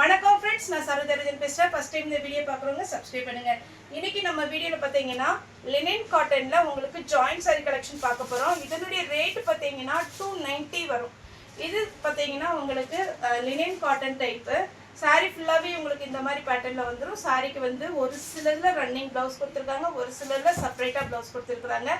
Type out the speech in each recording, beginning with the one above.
வணக்கம் ஃப்ரெண்ட்ஸ், நான் சரோஜரஜன் பேசுகிறேன். ஃபஸ்ட் டைம் இந்த வீடியோ பார்க்குறவங்க சப்ஸ்கிரைப் பண்ணுங்கள். இன்றைக்கி நம்ம வீடியோவில் பார்த்தீங்கன்னா லினன் காட்டனில் உங்களுக்கு ஜாயிண்ட் சாரி கலெக்ஷன் பார்க்க போகிறோம். இதனுடைய ரேட்டு பார்த்தீங்கன்னா 290 வரும். இது பார்த்தீங்கன்னா உங்களுக்கு லினன் காட்டன் டைப்பு சாரீ ஃபுல்லாகவே உங்களுக்கு இந்த மாதிரி பேட்டர்னில் வந்துடும். சாரீக்கு வந்து ஒரு சிலரில் ரன்னிங் ப்ளவுஸ் கொடுத்துருக்காங்க, ஒரு சிலரில் செப்பரேட்டாக ப்ளவுஸ் கொடுத்துருக்குறாங்க.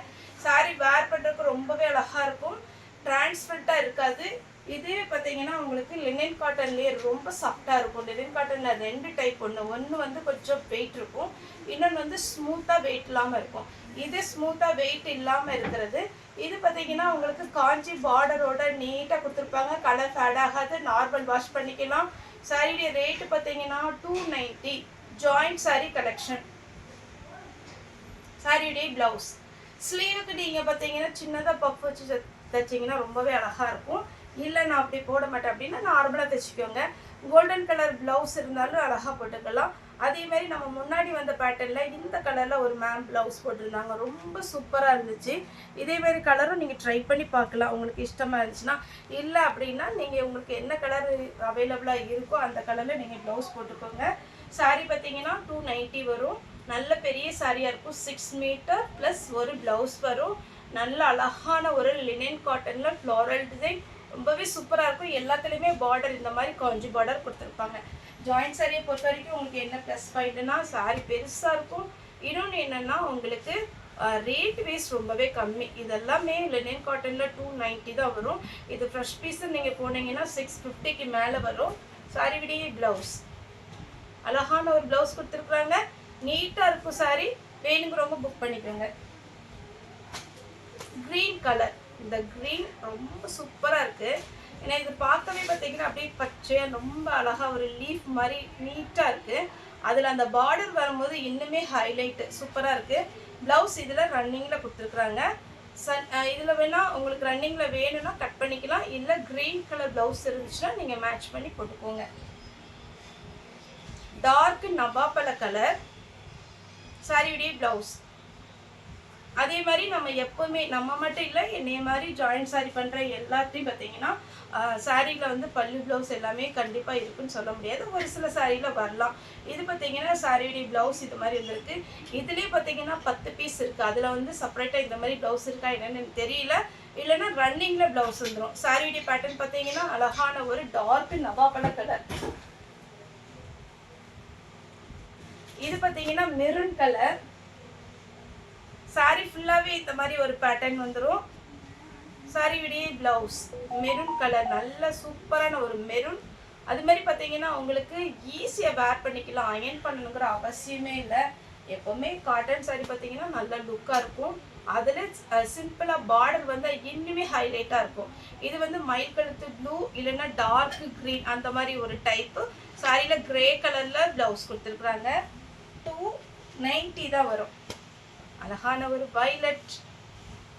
சாரீ வேர் பண்ணுறதுக்கு ரொம்பவே அழகாக இருக்கும், டிரான்ஸ்பரண்ட்டாக இருக்காது. இதுவே பார்த்தீங்கன்னா உங்களுக்கு லினன் காட்டன்லேயே ரொம்ப சாஃப்டாக இருக்கும். லினன் காட்டனில் ரெண்டு டைப், ஒன்று வந்து கொஞ்சம் வெயிட் இருக்கும், இன்னொன்று வந்து ஸ்மூத்தாக வெயிட் இல்லாமல் இருக்கும். இது ஸ்மூத்தாக வெயிட் இல்லாமல் இருக்கிறது. இது பார்த்தீங்கன்னா உங்களுக்கு காஞ்சி பார்டரோட நீட்டாக கொடுத்துருப்பாங்க. கலர் ஃபேட் ஆகாது, நார்மல் வாஷ் பண்ணிக்கலாம். சாரியுடைய ரேட்டு பார்த்தீங்கன்னா 290. Joint sorry collection. சாரியுடைய ப்ளவுஸ் ஸ்லீவுக்கு நீங்கள் பார்த்தீங்கன்னா சின்னதாக பஃப் வச்சு தைச்சிங்கன்னா ரொம்பவே அழகாக இருக்கும். இல்லை நான் அப்படி போட மாட்டேன் அப்படின்னா நார்மலாக தைச்சிக்கோங்க. கோல்டன் கலர் ப்ளவுஸ் இருந்தாலும் அழகாக போட்டுக்கலாம். அதேமாதிரி நம்ம முன்னாடி வந்த பேட்டர்னில் இந்த கலரில் ஒரு மேம் ப்ளவுஸ் போட்டிருந்தாங்க, ரொம்ப சூப்பராக இருந்துச்சு. இதேமாரி கலரும் நீங்கள் ட்ரை பண்ணி பார்க்கலாம் உங்களுக்கு இஷ்டமாக இருந்துச்சுன்னா. இல்லை அப்படின்னா நீங்கள் உங்களுக்கு என்ன கலர் அவைலபிளாக இருக்கோ அந்த கலரில் நீங்கள் ப்ளவுஸ் போட்டுக்கோங்க. சாரீ பார்த்தீங்கன்னா 290 வரும். நல்ல பெரிய சாரியாக இருக்கும். 6 மீட்டர் ப்ளஸ் ஒரு ப்ளவுஸ் வரும். நல்ல அழகான ஒரு லினன் காட்டனில் ஃப்ளோரல் டிசைன், ரொம்பவே சூப்பராக இருக்கும். எல்லாத்துலேயுமே பார்டர் இந்த மாதிரி காஞ்சி பார்டர் கொடுத்துருப்பாங்க. ஜாயிண்ட் சாரியை பொறுத்த வரைக்கும் உங்களுக்கு என்ன ப்ளஸ் பாயிண்ட்னா சாரி பெருசாக இருக்கும். இன்னொன்று என்னென்னா உங்களுக்கு ரேட் வைஸ் ரொம்பவே கம்மி. இதெல்லாமே லினன் காட்டனில் 290 தான் வரும். இது ஃப்ரெஷ் பீஸு நீங்கள் போனீங்கன்னா 650க்கு மேலே வரும். சாரி விடிய ப்ளவுஸ் அழகான ஒரு ப்ளவுஸ் கொடுத்துருக்குறாங்க. நீட்டாக இருக்கும் சாரி. வேணுங்கிறவங்க புக் பண்ணிக்கோங்க. க்ரீன் கலர், இந்த க்ரீன் ரொம்ப சூப்பராக இருக்குது. ஏன்னா இது பார்க்கவே பார்த்தீங்கன்னா அப்படியே பச்சையாக ரொம்ப அழகாக ஒரு லீஃப் மாதிரி நீட்டாக இருக்குது. அதில் அந்த பார்டர் வரும்போது இன்னுமே ஹைலைட்டு சூப்பராக இருக்குது. ப்ளவுஸ் இதில் ரன்னிங்கில் கொடுத்துருக்குறாங்க. இதில் வேணால் உங்களுக்கு ரன்னிங்கில் வேணும்னா கட் பண்ணிக்கலாம். இல்லை க்ரீன் கலர் ப்ளவுஸ் இருந்துச்சுன்னா நீங்கள் மேட்ச் பண்ணி போட்டுக்கோங்க. டார்க் நவாப்பழ கலர் சாரியுடைய ப்ளவுஸ். அதே மாதிரி நம்ம எப்போவுமே நம்ம மட்டும் இல்லை, என்னைய மாதிரி ஜாயிண்ட் சாரி பண்ணுற எல்லாத்தையும் பார்த்தீங்கன்னா சாரியில் வந்து பல்லு ப்ளவுஸ் எல்லாமே கண்டிப்பாக இருக்குன்னு சொல்ல முடியாது. ஒரு சில சாரியில் வரலாம். இது பார்த்தீங்கன்னா சாரியுடைய ப்ளவுஸ் இது மாதிரி வந்துருக்கு. இதுலேயே பார்த்தீங்கன்னா 10 பீஸ் இருக்குது. அதில் வந்து செப்பரேட்டாக இந்த மாதிரி ப்ளவுஸ் இருக்கா என்னென்னு எனக்கு தெரியல. இல்லைன்னா ரன்னிங்கில் ப்ளவுஸ் வந்துடும். சாரியுடைய பேட்டர்ன் பார்த்தீங்கன்னா அழகான ஒரு டார்க் நவாப்பழ கலர். இது பார்த்தீங்கன்னா மெரூன் கலர். சாரி ஃபுல்லாகவே இந்த மாதிரி ஒரு பேட்டர்ன் வந்துடும். சாரி விடிய ப்ளவுஸ் மெரூன் கலர், நல்ல சூப்பரான ஒரு மெரூன். அது மாதிரி பார்த்தீங்கன்னா உங்களுக்கு ஈஸியாக வேர் பண்ணிக்கலாம், அயன் பண்ணணுங்கிற அவசியமே இல்லை. எப்போவுமே காட்டன் சாரி பார்த்தீங்கன்னா நல்ல லுக்காக இருக்கும். அதில் சிம்பிளாக பார்டர் வந்து இன்னுமே ஹைலைட்டாக இருக்கும். இது வந்து மயில் கழுத்து ப்ளூ இல்லைன்னா டார்க் க்ரீன் அந்த மாதிரி ஒரு டைப்பு. சாரியில் க்ரே கலரில் ப்ளவுஸ் கொடுத்துருக்குறாங்க. 290 தான் வரும். அழகான ஒரு வயலட்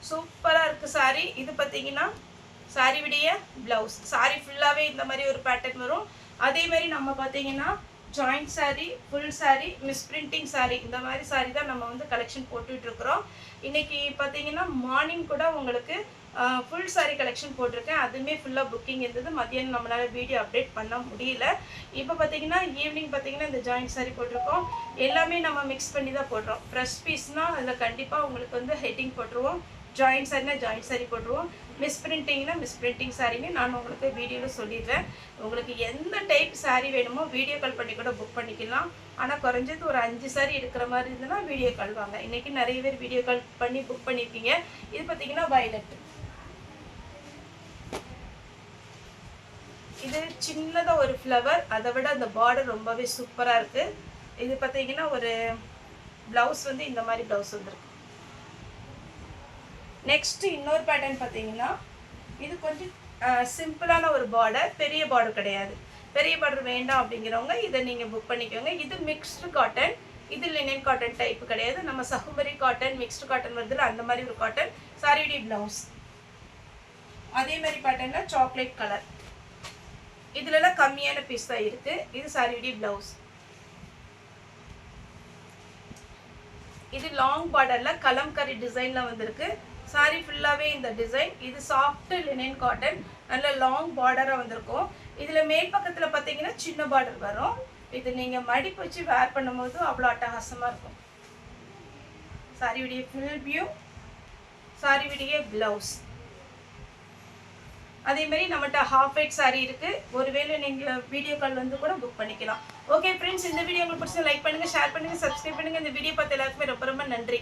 சூப்பராக இருக்குது சாரி. இது பார்த்தீங்கன்னா சாரி விடிய ப்ளவுஸ். சாரி ஃபுல்லாகவே இந்த மாதிரி ஒரு பேட்டர்ன் வரும். அதே மாதிரி நம்ம பார்த்தீங்கன்னா joint sari, full sari, misprinting sari, இந்த மாதிரி சாரி தான் நம்ம வந்து கலெக்ஷன் போட்டுட்ருக்குறோம். இன்றைக்கி பார்த்தீங்கன்னா மார்னிங் கூட உங்களுக்கு ஃபுல் சாரி கலெக்ஷன் போட்டிருக்கேன். அதுவுமே ஃபுல்லாக புக்கிங் இருந்தது. மதியானம் நம்மளால் வீடியோ அப்டேட் பண்ண முடியல. இப்போ பார்த்தீங்கன்னா ஈவினிங் பார்த்தீங்கன்னா இந்த ஜாயிண்ட் சாரி போட்டிருக்கோம். எல்லாமே நம்ம மிக்ஸ் பண்ணி தான் போடுறோம். ஃப்ரெஷ் பீஸ்னால் அதில் கண்டிப்பாக உங்களுக்கு வந்து ஹெட்டிங் போட்டுருவோம். ஜாயிண்ட் சாரினா ஜாயிண்ட் சாரி போட்டுருவோம். மிஸ்பிரிண்டிங்னா மிஸ்பிரிண்டிங் சாரின்னு நான் உங்களுக்கு வீடியோவில் சொல்லிடுறேன். உங்களுக்கு எந்த டைப் சாரி வேணுமோ வீடியோ கால் பண்ணி கூட புக் பண்ணிக்கலாம். ஆனால் குறைஞ்சது ஒரு 5 சாரி எடுக்கிற மாதிரி இருந்ததுன்னா வீடியோ கால் வாங்க. இன்றைக்கி நிறைய பேர் வீடியோ கால் பண்ணி புக் பண்ணியிருக்கீங்க. இது பார்த்தீங்கன்னா வயலட். இது சின்னதாக ஒரு ஃப்ளவர், அதை விட அந்த பார்டர் ரொம்பவே சூப்பராக இருக்குது. இது பார்த்தீங்கன்னா ஒரு ப்ளவுஸ் வந்து இந்த மாதிரி ப்ளவுஸ் வந்துருக்கு. நெக்ஸ்ட்டு இன்னொரு பேட்டர்ன் பார்த்தீங்கன்னா இது கொஞ்சம் சிம்பிளான ஒரு பார்டர், பெரிய பார்டர் கிடையாது. பெரிய பார்டர் வேண்டாம் அப்படிங்கிறவங்க இதை நீங்கள் புக் பண்ணிக்கோங்க. இது மிக்ஸ்டு காட்டன். இது லினன் காட்டன் டைப்பு கிடையாது. நம்ம சகுமரி காட்டன், மிக்ஸ்டு காட்டன் வருதுல அந்த மாதிரி ஒரு காட்டன். சாரியுடைய ப்ளவுஸ் அதே மாதிரி பேட்டர்னில் சாக்லேட் கலர். இதுலலாம் கம்மியான பீஸ் தான் இருக்குது. இது சாரியுடைய ப்ளவுஸ். இது லாங் பார்டரில் கலம்கரி டிசைனில் வந்திருக்கு. சாரி ஃபுல்லாகவே இந்த டிசைன். இது சாஃப்ட் லினன் காட்டன், நல்ல லாங் பார்டராக வந்திருக்கும். இதில் மேல் பக்கத்தில் பார்த்தீங்கன்னா சின்ன பார்டர் வரும். இது நீங்கள் மடிப்பு வச்சு வேர் பண்ணும்போது அவ்வளோ அட்டகாசமாக இருக்கும். சாரியுடைய ஃபுல் வியூ, சாரியுடைய ப்ளவுஸ். அதேமாரி நம்மகிட்ட ஹாஃப் ஒயிட் சாரீ இருக்குது. ஒருவேளை நீங்கள் வீடியோ கால் வந்து கூட புக் பண்ணிக்கலாம். ஓகே ஃப்ரெண்ட்ஸ், இந்த வீடியோ உங்களுக்கு பிடிச்சி லைக் பண்ணுங்கள், ஷேர் பண்ணுங்கள், சப்ஸ்கிரைப் பண்ணுங்கள். இந்த வீடியோ பார்த்து எல்லாருக்குமே ரொம்ப ரொம்ப நன்றி.